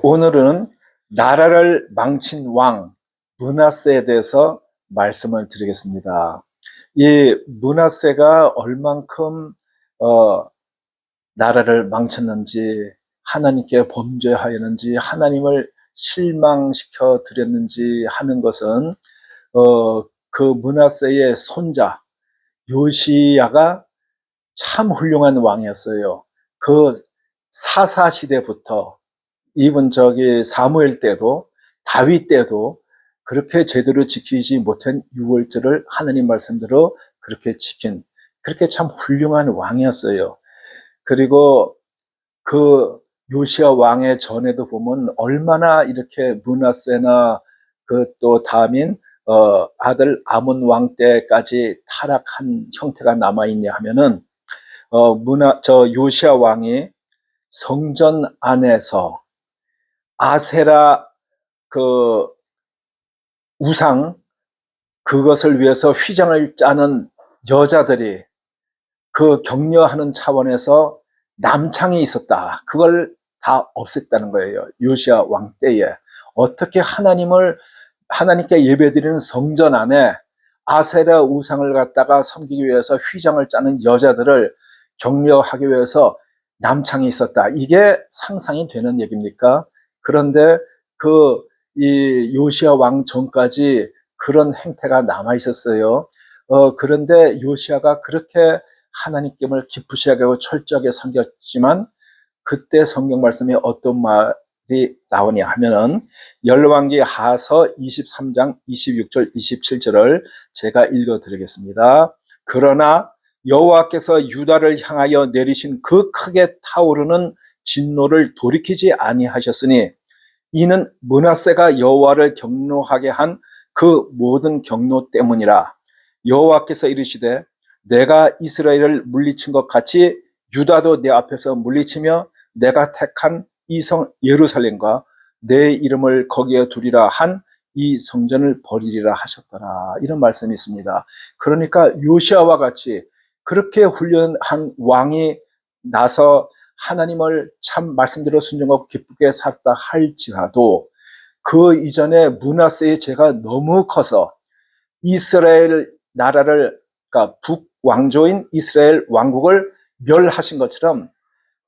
오늘은 나라를 망친 왕 므낫세에 대해서 말씀을 드리겠습니다. 이 므낫세가 얼만큼 나라를 망쳤는지, 하나님께 범죄하였는지, 하나님을 실망시켜 드렸는지 하는 것은 그 므낫세의 손자 요시야가 참 훌륭한 왕이었어요. 그 사사 시대부터 이번 사무엘 때도 다윗 때도 그렇게 제대로 지키지 못한 유월절을 하나님 말씀대로 그렇게 지킨, 그렇게 참 훌륭한 왕이었어요. 그리고 그 요시야 왕의 전에도 보면 얼마나 이렇게 므낫세나 그 또 다음인 아들 아몬 왕 때까지 타락한 형태가 남아 있냐 하면은 요시야 왕이 성전 안에서 아세라 그 우상, 그것을 위해서 휘장을 짜는 여자들이 그 격려하는 차원에서 남창이 있었다. 그걸 다 없앴다는 거예요. 요시야 왕 때에. 어떻게 하나님께 예배드리는 성전 안에 아세라 우상을 갖다가 섬기기 위해서 휘장을 짜는 여자들을 격려하기 위해서 남창이 있었다. 이게 상상이 되는 얘기입니까? 그런데 이 요시야 왕 전까지 그런 행태가 남아 있었어요. 그런데 요시야가 그렇게 하나님께를 기쁘시하게 하고 철저하게 섬겼지만, 그때 성경 말씀에 어떤 말이 나오냐 하면은 열왕기 하서 23장 26절 27절을 제가 읽어 드리겠습니다. 그러나 여호와께서 유다를 향하여 내리신 그 크게 타오르는 진노를 돌이키지 아니하셨으니 이는 므낫세가 여호와를 경노하게 한 그 모든 경노 때문이라. 여호와께서 이르시되 내가 이스라엘을 물리친 것 같이 유다도 내 앞에서 물리치며 내가 택한 이 성 예루살렘과 내 이름을 거기에 두리라 한 이 성전을 버리리라 하셨더라. 이런 말씀이 있습니다. 그러니까 요시야와 같이 그렇게 훌륭한 왕이 나서 하나님을 참 말씀대로 순종하고 기쁘게 살았다 할지라도 그 이전에 므낫세의 죄가 너무 커서 이스라엘 나라를, 그러니까 북왕조인 이스라엘 왕국을 멸하신 것처럼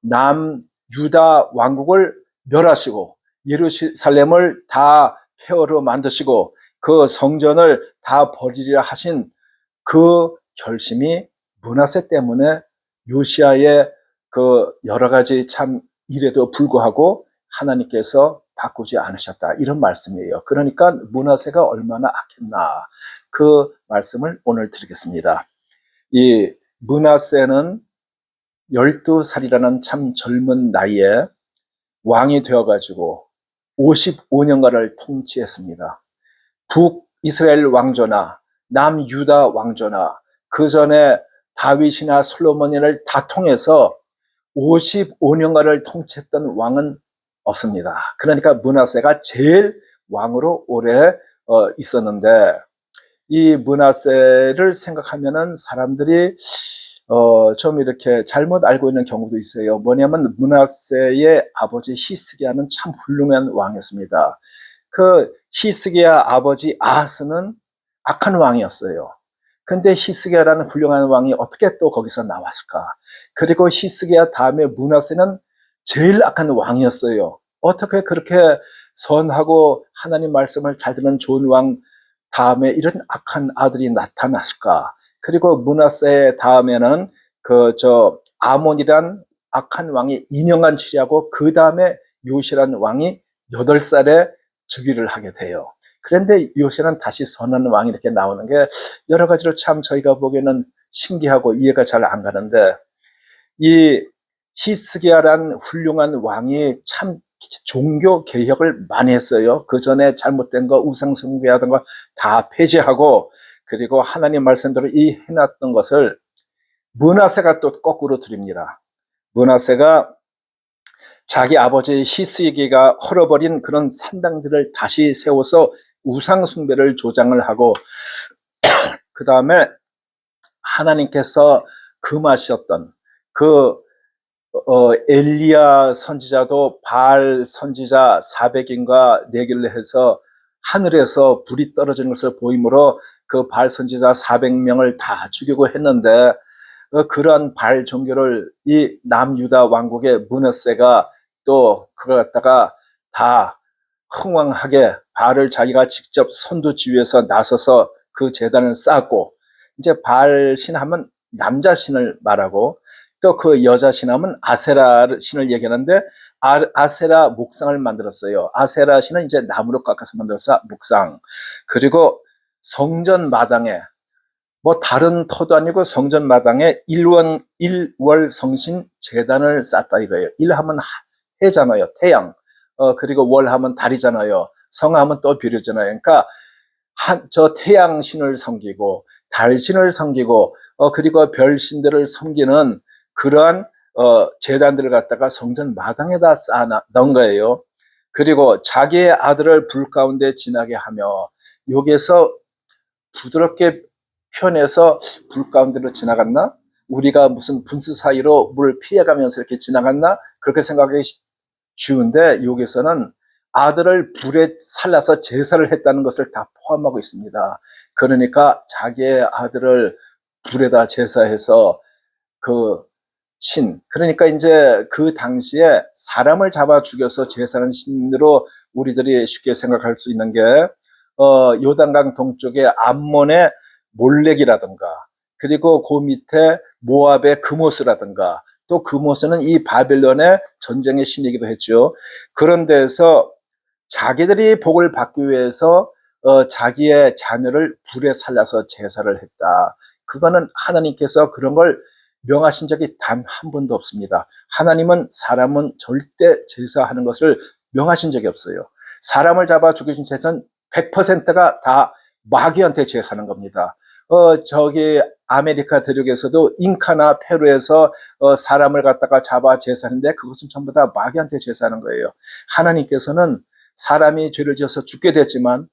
남유다 왕국을 멸하시고 예루살렘을 다 폐허로 만드시고 그 성전을 다 버리리라 하신 그 결심이 므낫세 때문에 요시야의 그 여러 가지 참 일에도 불구하고 하나님께서 바꾸지 않으셨다. 이런 말씀이에요. 그러니까 므낫세가 얼마나 악했나, 그 말씀을 오늘 드리겠습니다. 이 므낫세는 12살이라는 참 젊은 나이에 왕이 되어가지고 55년간을 통치했습니다. 북이스라엘 왕조나 남유다 왕조나 그 전에 다윗이나 솔로몬을 다 통해서 55년간을 통치했던 왕은 없습니다. 그러니까 므낫세가 제일 왕으로 오래 있었는데, 이 므낫세를 생각하면은 사람들이 좀 이렇게 잘못 알고 있는 경우도 있어요. 뭐냐면 므낫세의 아버지 히스기야는 참 훌륭한 왕이었습니다. 그 히스기야 아버지 아하스는 악한 왕이었어요. 근데 히스기야라는 훌륭한 왕이 어떻게 또 거기서 나왔을까? 그리고 히스기야 다음에 므낫세는 제일 악한 왕이었어요. 어떻게 그렇게 선하고 하나님 말씀을 잘 듣는 좋은 왕 다음에 이런 악한 아들이 나타났을까? 그리고 므낫세 다음에는 아몬이란 악한 왕이 2년간 치리하고 그 다음에 요시라는 왕이 8살에 즉위를 하게 돼요. 그런데 요시는 다시 선한 왕이 이렇게 나오는 게 여러 가지로 참 저희가 보기에는 신기하고 이해가 잘 안 가는데, 이 히스기야란 훌륭한 왕이 참 종교 개혁을 많이 했어요. 그 전에 잘못된 거 우상 숭배하던 거 다 폐지하고, 그리고 하나님 말씀대로 이 해놨던 것을 므낫세가 또 거꾸로 드립니다. 므낫세가 자기 아버지 히스기야가 헐어버린 그런 산당들을 다시 세워서 우상 숭배를 조장을 하고, 그 다음에 하나님께서 금하셨던 그 엘리야 선지자도 바알 선지자 400인가 내길래 해서 하늘에서 불이 떨어지는 것을 보이므로 그 바알 선지자 400명을 다 죽이고 했는데, 그러한 바알 종교를 이 남유다 왕국의 므낫세가 또 그걸 갖다가 다 흥왕하게 바알을 자기가 직접 선두지휘해서 나서서 그 제단을 쌓았고, 이제 바알 신하면 남자 신을 말하고 또 그 여자 신하면 아세라 신을 얘기하는데, 아세라 목상을 만들었어요. 아세라 신은 이제 나무로 깎아서 만들어서 목상. 그리고 성전 마당에, 뭐 다른 터도 아니고 성전 마당에 일월 성신 제단을 쌓았다 이거예요. 일하면 해잖아요. 태양. 그리고 월하면 달이잖아요. 성하면 또 비료잖아요. 그러니까 저 태양신을 섬기고 달신을 섬기고 그리고 별신들을 섬기는 그러한 제단들을 갖다가 성전 마당에다 쌓아놓은 거예요. 그리고 자기의 아들을 불 가운데 지나게 하며, 여기에서 부드럽게 편해서 불 가운데로 지나갔나? 우리가 무슨 분수 사이로 물을 피해가면서 이렇게 지나갔나? 그렇게 생각하기 쉬운데, 여기서는 아들을 불에 살라서 제사를 했다는 것을 다 포함하고 있습니다. 그러니까 자기의 아들을 불에다 제사해서 그 그러니까 이제 그 당시에 사람을 잡아 죽여서 제사하는 신으로 우리들이 쉽게 생각할 수 있는 게, 요단강 동쪽에 암몬의 몰렉이라든가, 그리고 그 밑에 모압의 그모스라든가, 또 그모스는 이 바벨론의 전쟁의 신이기도 했죠. 그런 데서 자기들이 복을 받기 위해서 자기의 자녀를 불에 살려서 제사를 했다. 그거는 하나님께서 그런 걸 명하신 적이 단 한 번도 없습니다. 하나님은 사람은 절대 제사하는 것을 명하신 적이 없어요. 사람을 잡아 죽이신 제사는 100%가 다 마귀한테 제사하는 겁니다. 저기 아메리카 대륙에서도 잉카나 페루에서 사람을 갖다가 잡아 제사하는데 그것은 전부 다 마귀한테 제사하는 거예요. 하나님께서는 사람이 죄를 지어서 죽게 됐지만,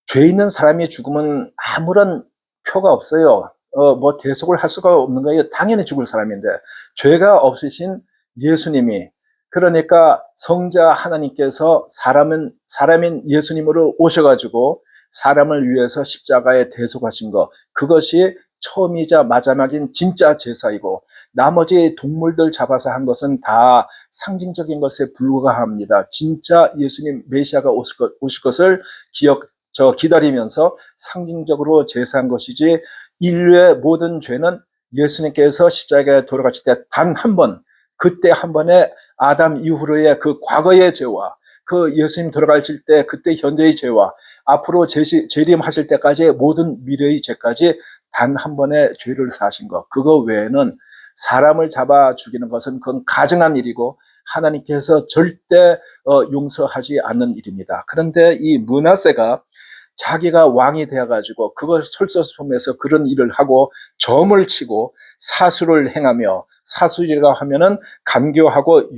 죄 있는 사람이 죽으면 아무런 표가 없어요. 뭐 대속을 할 수가 없는 거예요. 당연히 죽을 사람인데, 죄가 없으신 예수님이, 그러니까 성자 하나님께서 사람인 예수님으로 오셔가지고 사람을 위해서 십자가에 대속하신 것, 그것이 처음이자 마지막인 진짜 제사이고, 나머지 동물들 잡아서 한 것은 다 상징적인 것에 불과합니다. 진짜 예수님 메시아가 오실 것을 기다리면서 상징적으로 제사한 것이지, 인류의 모든 죄는 예수님께서 십자가에 돌아가실 때 단 한 번, 그때 한 번에 아담 이후로의 그 과거의 죄와 그 예수님 돌아가실 때 그때 현재의 죄와 앞으로 재림하실 때까지의 모든 미래의 죄까지 단 한 번에 죄를 사하신 것, 그거 외에는 사람을 잡아 죽이는 것은 그건 가증한 일이고 하나님께서 절대 용서하지 않는 일입니다. 그런데 이 므낫세가 자기가 왕이 되어가지고 그걸 솔선수범해서 그런 일을 하고 점을 치고 사수를 행하며, 사수리라 하면은 간교하고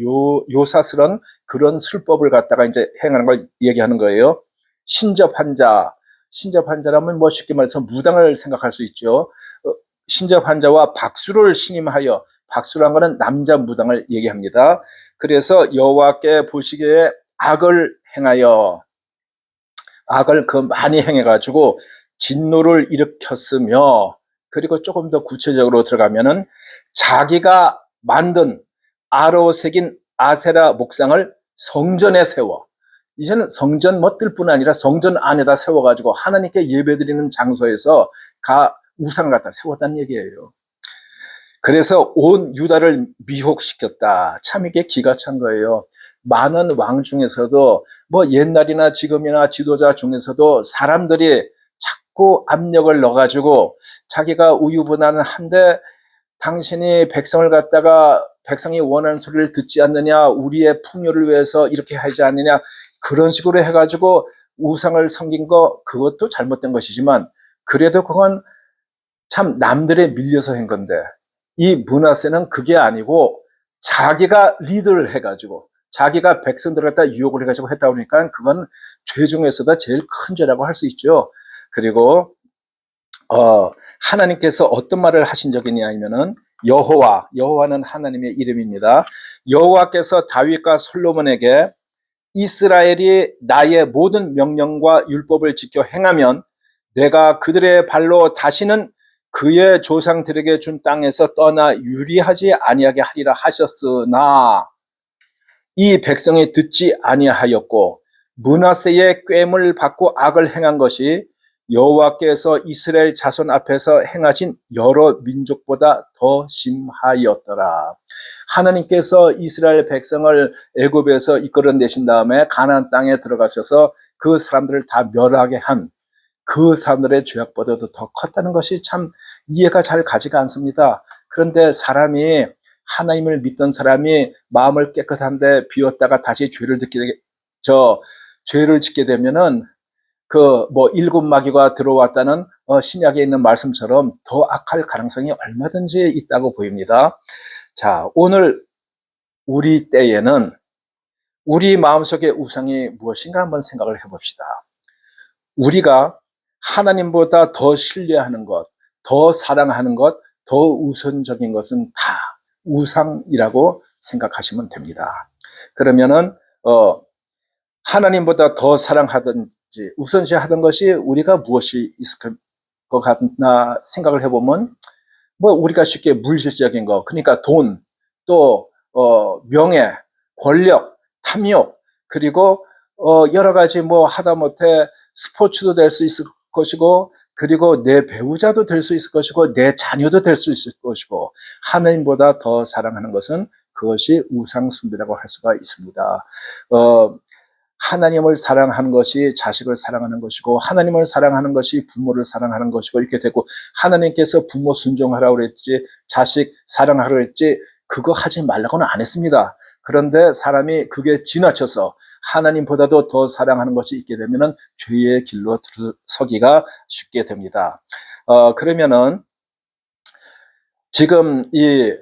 요사스런 그런 술법을 갖다가 이제 행하는 걸 얘기하는 거예요. 신접한 자라면 뭐 쉽게 말해서 무당을 생각할 수 있죠. 신접한 자와 박수를 신임하여, 박수란 거는 남자 무당을 얘기합니다. 그래서 여호와께 보시기에 악을 행하여, 악을 많이 행해가지고 진노를 일으켰으며, 그리고 조금 더 구체적으로 들어가면은 자기가 만든 아로 새긴 아세라 목상을 성전에 세워, 이제는 성전 뜰뿐 아니라 성전 안에다 세워가지고 하나님께 예배드리는 장소에서 우상을 갖다 세웠다는 얘기예요. 그래서 온 유다를 미혹시켰다. 참 이게 기가 찬 거예요. 많은 왕 중에서도 뭐 옛날이나 지금이나 지도자 중에서도 사람들이 자꾸 압력을 넣어가지고 자기가 우유부단한데, 당신이 백성을 갖다가 백성이 원하는 소리를 듣지 않느냐, 우리의 풍요를 위해서 이렇게 하지 않느냐, 그런 식으로 해가지고 우상을 섬긴 거, 그것도 잘못된 것이지만 그래도 그건 참 남들에 밀려서 한 건데, 이 므낫세는 그게 아니고 자기가 리드를 해가지고 자기가 백성들을 갖다 유혹을 해가지고 했다 보니까 그건 죄 중에서도 제일 큰 죄라고 할 수 있죠. 그리고 하나님께서 어떤 말을 하신 적이 있냐면은 여호와는 하나님의 이름입니다. 여호와께서 다윗과 솔로몬에게 이스라엘이 나의 모든 명령과 율법을 지켜 행하면 내가 그들의 발로 다시는 그의 조상들에게 준 땅에서 떠나 유리하지 아니하게 하리라 하셨으나 이 백성이 듣지 아니하였고 므낫세의 꾀를 받고 악을 행한 것이 여호와께서 이스라엘 자손 앞에서 행하신 여러 민족보다 더 심하였더라. 하나님께서 이스라엘 백성을 애굽에서 이끌어내신 다음에 가나안 땅에 들어가셔서 그 사람들을 다 멸하게 한 그 사람들의 죄악보다도 더 컸다는 것이 참 이해가 잘 가지가 않습니다. 그런데 사람이 하나님을 믿던 사람이 마음을 깨끗한데 비웠다가 다시 죄를 짓게 되면은 일곱 마귀가 들어왔다는 신약에 있는 말씀처럼 더 악할 가능성이 얼마든지 있다고 보입니다. 자, 오늘 우리 때에는 우리 마음속의 우상이 무엇인가 한번 생각을 해봅시다. 우리가 하나님보다 더 신뢰하는 것, 더 사랑하는 것, 더 우선적인 것은 다 우상이라고 생각하시면 됩니다. 그러면은 하나님보다 더 사랑하든지 우선시하던 것이 우리가 무엇이 있을 것 같나 생각을 해보면 우리가 쉽게 물질적인 거, 그러니까 돈, 또 명예, 권력, 탐욕, 그리고 여러 가지 하다못해 스포츠도 될 수 있을 것이고, 그리고 내 배우자도 될 수 있을 것이고, 내 자녀도 될 수 있을 것이고, 하나님보다 더 사랑하는 것은 그것이 우상숭배라고 할 수가 있습니다. 하나님을 사랑하는 것이 자식을 사랑하는 것이고, 하나님을 사랑하는 것이 부모를 사랑하는 것이고, 이렇게 되고, 하나님께서 부모 순종하라고 그랬지, 자식 사랑하라고 그랬지, 그거 하지 말라고는 안 했습니다. 그런데 사람이 그게 지나쳐서 하나님보다도 더 사랑하는 것이 있게 되면은 죄의 길로 들어서기가 쉽게 됩니다. 그러면은 지금 이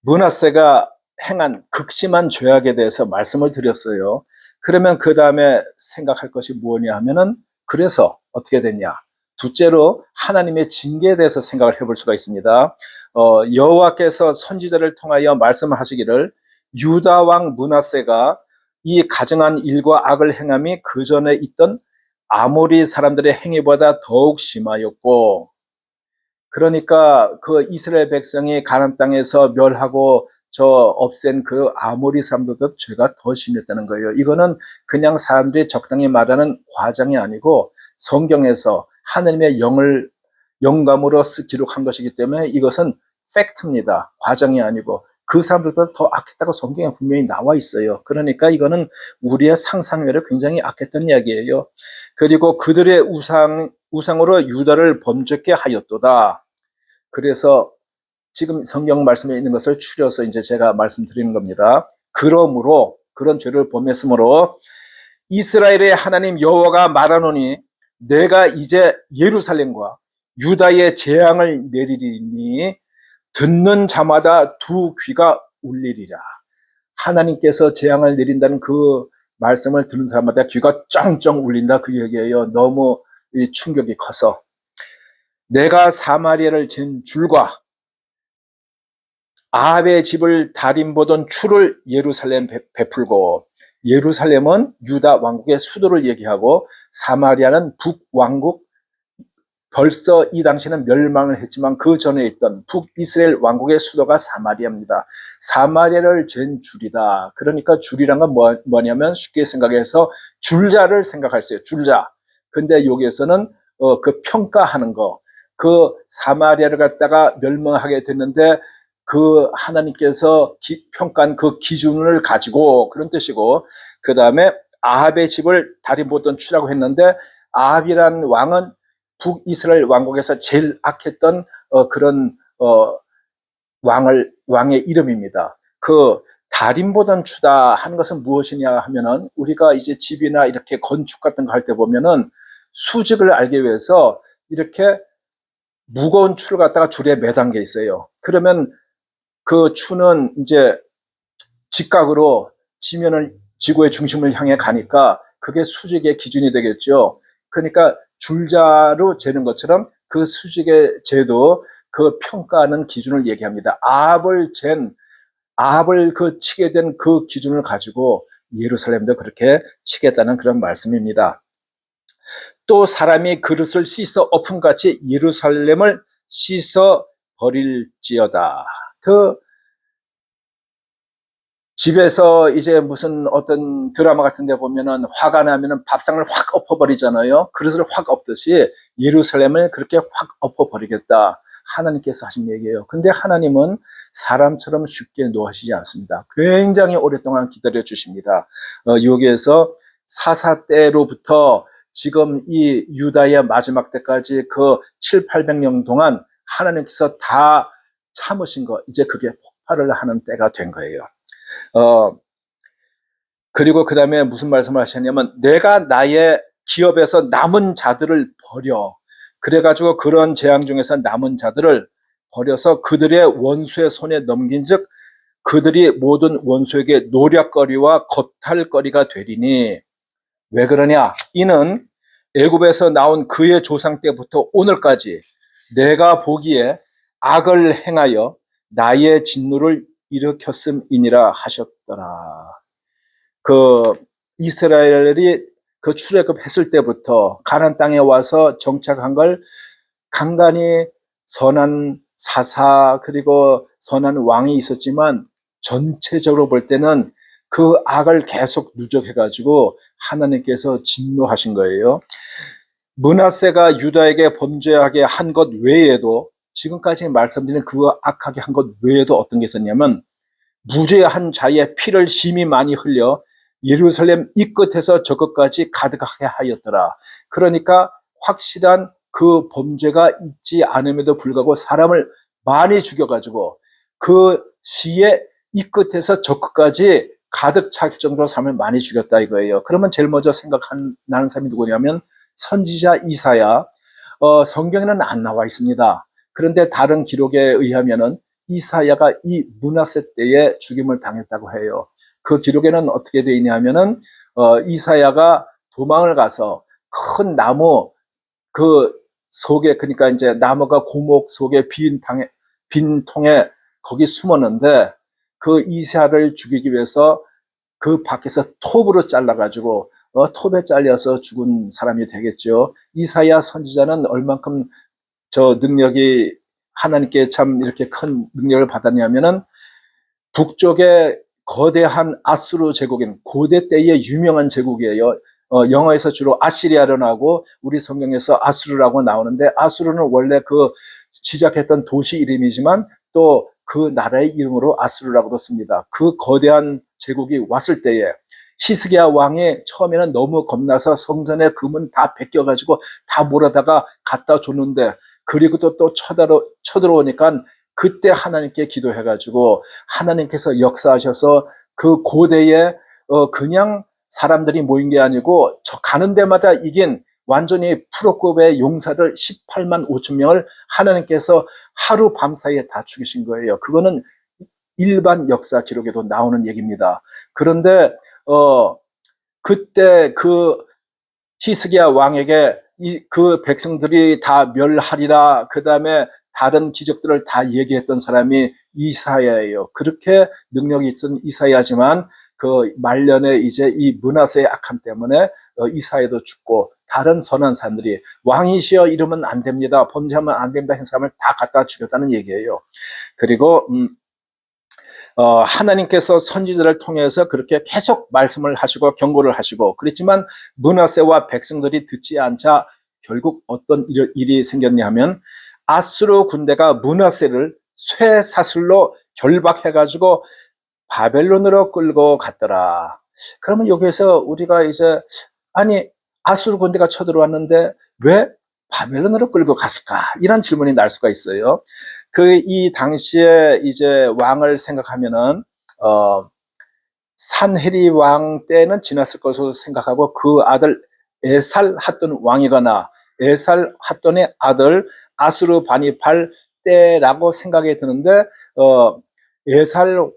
므낫세가 행한 극심한 죄악에 대해서 말씀을 드렸어요. 그러면 그 다음에 생각할 것이 무엇이냐 하면은 그래서 어떻게 됐냐? 둘째로 하나님의 징계에 대해서 생각을 해볼 수가 있습니다. 여호와께서 선지자를 통하여 말씀하시기를 유다 왕 므낫세가 이 가증한 일과 악을 행함이 그 전에 있던 아모리 사람들의 행위보다 더욱 심하였고, 그러니까 그 이스라엘 백성이 가나안 땅에서 멸하고 없앤 그 아모리 사람들도 죄가 더 심했다는 거예요. 이거는 그냥 사람들이 적당히 말하는 과장이 아니고 성경에서 하나님의 영감으로 기록한 것이기 때문에 이것은 팩트입니다. 과장이 아니고 그 사람들보다 더 악했다고 성경에 분명히 나와 있어요. 그러니까 이거는 우리의 상상 외로 굉장히 악했던 이야기예요. 그리고 그들의 우상으로 유다를 범죄케 하였도다. 그래서 지금 성경 말씀에 있는 것을 추려서 이제 제가 말씀드리는 겁니다. 그러므로 그런 죄를 범했으므로 이스라엘의 하나님 여호와가 말하노니 내가 이제 예루살렘과 유다의 재앙을 내리리니 듣는 자마다 두 귀가 울리리라. 하나님께서 재앙을 내린다는 그 말씀을 듣는 사람마다 귀가 쩡쩡 울린다 그 얘기예요. 너무 충격이 커서 내가 사마리아를 잰 줄과 아합의 집을 달인보던 추를 예루살렘 베풀고, 예루살렘은 유다 왕국의 수도를 얘기하고 사마리아는 북왕국, 벌써 이 당시에는 멸망을 했지만 그 전에 있던 북이스라엘 왕국의 수도가 사마리아입니다. 사마리아를 잰 줄이다. 그러니까 줄이란 건 뭐냐면 쉽게 생각해서 줄자를 생각할 수 있어요. 줄자. 근데 여기에서는 그 평가하는 거, 그 사마리아를 갖다가 멸망하게 됐는데 그 하나님께서 평가한 그 기준을 가지고 그런 뜻이고, 그 다음에 아합의 집을 달인 보던 추라고 했는데 아합이란 왕은 북이스라엘 왕국에서 제일 악했던 그런 왕의 이름입니다. 그 달인보던 추다 하는 것은 무엇이냐 하면은 우리가 이제 집이나 이렇게 건축 같은 거 할 때 보면은 수직을 알기 위해서 이렇게 무거운 추를 갖다가 줄에 매단 게 있어요. 그러면 그 추는 이제 직각으로 지구의 중심을 향해 가니까 그게 수직의 기준이 되겠죠. 그러니까 줄자로 재는 것처럼 그 수직의 재도 그 평가하는 기준을 얘기합니다. 아합을 그 치게 된 그 기준을 가지고 예루살렘도 그렇게 치겠다는 그런 말씀입니다. 또 사람이 그릇을 씻어 엎음같이 예루살렘을 씻어 버릴지어다. 그 집에서 이제 무슨 어떤 드라마 같은 데 보면은 화가 나면은 밥상을 확 엎어버리잖아요. 그릇을 확 엎듯이 예루살렘을 그렇게 확 엎어버리겠다. 하나님께서 하신 얘기예요. 근데 하나님은 사람처럼 쉽게 놓아시지 않습니다. 굉장히 오랫동안 기다려 주십니다. 여기에서 사사 때로부터 지금 이 유다의 마지막 때까지 그 7, 800년 동안 하나님께서 다 참으신 거, 이제 그게 폭발을 하는 때가 된 거예요. 그리고 그 다음에 무슨 말씀을 하셨냐면, 내가 나의 기업에서 남은 자들을 버려. 그래가지고 그런 재앙 중에서 남은 자들을 버려서 그들의 원수의 손에 넘긴 즉, 그들이 모든 원수에게 노략거리와 겁탈거리가 되리니. 왜 그러냐? 이는 애굽에서 나온 그의 조상 때부터 오늘까지 내가 보기에 악을 행하여 나의 진노를 일으켰음이니라 하셨더라. 그 이스라엘이 그 출애굽했을 때부터 가나안 땅에 와서 정착한 걸 간간히 선한 사사 그리고 선한 왕이 있었지만 전체적으로 볼 때는 그 악을 계속 누적해가지고 하나님께서 진노하신 거예요. 므낫세가 유다에게 범죄하게 한 것 외에도, 지금까지 말씀드린 그 악하게 한 것 외에도 어떤 게 있었냐면, 무죄한 자의 피를 심히 많이 흘려 예루살렘 이 끝에서 저 끝까지 가득하게 하였더라. 그러니까 확실한 그 범죄가 있지 않음에도 불구하고 사람을 많이 죽여가지고 그 시의 이 끝에서 저 끝까지 가득 찰 정도로 사람을 많이 죽였다 이거예요. 그러면 제일 먼저 생각나는 사람이 누구냐면 선지자 이사야. 성경에는 안 나와 있습니다. 그런데 다른 기록에 의하면은 이사야가 이 므낫세 때에 죽임을 당했다고 해요. 그 기록에는 어떻게 되어 있냐면은 이사야가 도망을 가서 큰 나무 그 속에, 그러니까 이제 나무가 고목 속에 빈 통에 거기 숨었는데, 그 이사야를 죽이기 위해서 그 밖에서 톱으로 잘라가지고 톱에 잘려서 죽은 사람이 되겠죠. 이사야 선지자는 얼만큼 저 능력이 하나님께 참 이렇게 큰 능력을 받았냐면은 북쪽에 거대한 아수르 제국인 고대 때의 유명한 제국이에요. 영어에서 주로 아시리아로 나오고 우리 성경에서 아수르라고 나오는데, 아수르는 원래 그 시작했던 도시 이름이지만 또 그 나라의 이름으로 아수르라고도 씁니다. 그 거대한 제국이 왔을 때에 히스기야 왕이 처음에는 너무 겁나서 성전의 금은 다 베껴가지고 다 몰아다가 갖다 줬는데, 그리고 또 쳐들어오니까 그때 하나님께 기도해가지고 하나님께서 역사하셔서 그 고대에 그냥 사람들이 모인 게 아니고 저 가는 데마다 이긴 완전히 프로급의 용사들 18만 5천 명을 하나님께서 하루 밤 사이에 다 죽이신 거예요. 그거는 일반 역사 기록에도 나오는 얘기입니다. 그런데 그때 그 히스기야 왕에게 그 백성들이 다 멸하리라, 그 다음에 다른 기적들을 다 얘기했던 사람이 이사야예요. 그렇게 능력이 있던 이사야지만 그 말년에 이제 이 므낫세의 악함 때문에 이사야도 죽고 다른 선한 사람들이 왕이시여 이러면 안 됩니다, 범죄하면 안 됩니다 한 사람을 다 갖다 죽였다는 얘기예요. 그리고 하나님께서 선지자를 통해서 그렇게 계속 말씀을 하시고 경고를 하시고 그랬지만 므낫세와 백성들이 듣지 않자 결국 어떤 일이 생겼냐 하면, 아수르 군대가 므낫세를 쇠사슬로 결박해가지고 바벨론으로 끌고 갔더라. 그러면 여기에서 우리가 이제, 아니 아수르 군대가 쳐들어왔는데 왜 바벨론으로 끌고 갔을까? 이런 질문이 날 수가 있어요. 이 당시에 이제 왕을 생각하면은, 산헤립 왕 때는 지났을 것으로 생각하고 그 아들 에살 핫돈 왕이거나 에살 핫돈의 아들 아수르 바니팔 때라고 생각이 드는데, 에살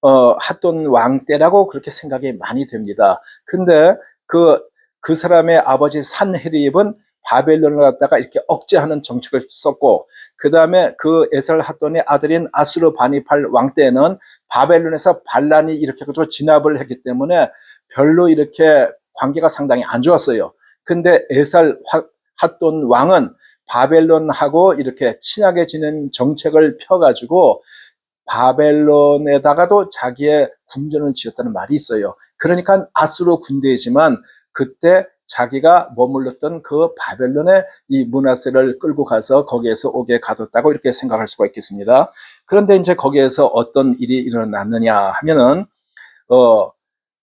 핫돈 왕 때라고 그렇게 생각이 많이 됩니다. 근데 그 사람의 아버지 산헤립은 바벨론을 갖다가 이렇게 억제하는 정책을 썼고, 그 다음에 그 에살핫돈의 아들인 아수르바니팔 왕 때는 바벨론에서 반란이 이렇게 가지고 진압을 했기 때문에 별로 이렇게 관계가 상당히 안 좋았어요. 근데 에살핫돈 왕은 바벨론하고 이렇게 친하게 지낸 정책을 펴가지고 바벨론에다가도 자기의 궁전을 지었다는 말이 있어요. 그러니까 아수르 군대이지만 그때 자기가 머물렀던 그 바벨론에 이 므낫세를 끌고 가서 거기에서 오게 가뒀다고 이렇게 생각할 수가 있겠습니다. 그런데 이제 거기에서 어떤 일이 일어났느냐 하면은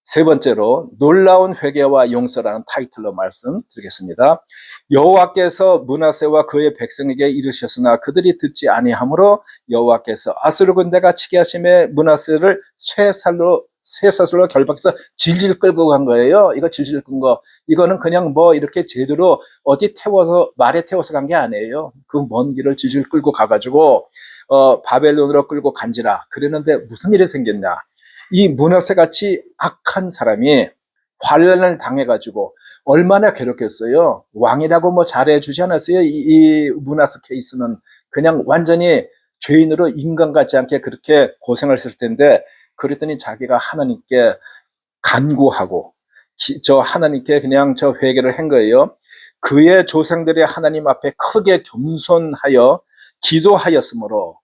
세 번째로 놀라운 회개와 용서라는 타이틀로 말씀드리겠습니다. 여호와께서 므낫세와 그의 백성에게 이르셨으나 그들이 듣지 아니하므로 여호와께서 아수르 군대가 치게 하심에 므낫세를 쇠사슬로 결박해서 질질 끌고 간 거예요. 이거 질질 끈 거. 이거는 그냥 뭐 이렇게 제대로 어디 태워서 말에 태워서 간 게 아니에요. 그 먼 길을 질질 끌고 가가지고 바벨론으로 끌고 간지라. 그랬는데 무슨 일이 생겼냐? 이 므낫세 같이 악한 사람이 환난을 당해가지고 얼마나 괴롭겠어요. 왕이라고 뭐 잘해주지 않았어요. 이 므낫세 케이스는 그냥 완전히 죄인으로 인간 같지 않게 그렇게 고생을 했을 텐데, 그랬더니 자기가 하나님께 간구하고 저 하나님께 그냥 저 회개를 한 거예요. 그의 조상들이 하나님 앞에 크게 겸손하여 기도하였으므로,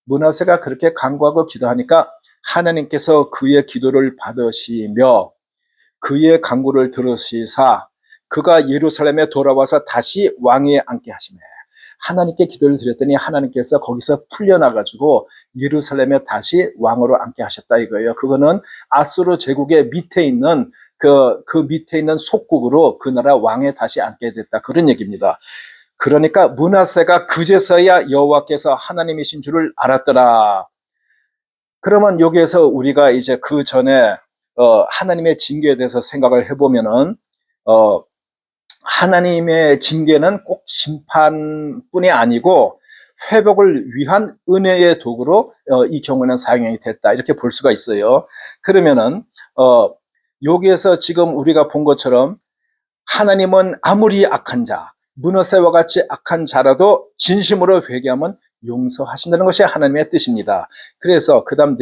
므낫세가 그렇게 간구하고 기도하니까 하나님께서 그의 기도를 받으시며 그의 간구를 들으시사 그가 예루살렘에 돌아와서 다시 왕위에 앉게 하시네. 하나님께 기도를 드렸더니 하나님께서 거기서 풀려나가지고 예루살렘에 다시 왕으로 앉게 하셨다 이거예요. 그거는 아수르 제국의 밑에 있는 그 밑에 있는 속국으로 그 나라 왕에 다시 앉게 됐다, 그런 얘기입니다. 그러니까 므낫세가 그제서야 여호와께서 하나님이신 줄을 알았더라. 그러면 여기에서 우리가 이제 그 전에 하나님의 징계에 대해서 생각을 해보면은 하나님의 징계는 꼭 심판뿐이 아니고 회복을 위한 은혜의 도구로 이 경우는 사용이 됐다, 이렇게 볼 수가 있어요. 그러면은 여기에서 지금 우리가 본 것처럼 하나님은 아무리 악한 자, 므낫세와 같이 악한 자라도 진심으로 회개하면 용서하신다는 것이 하나님의 뜻입니다. 그래서 그 다음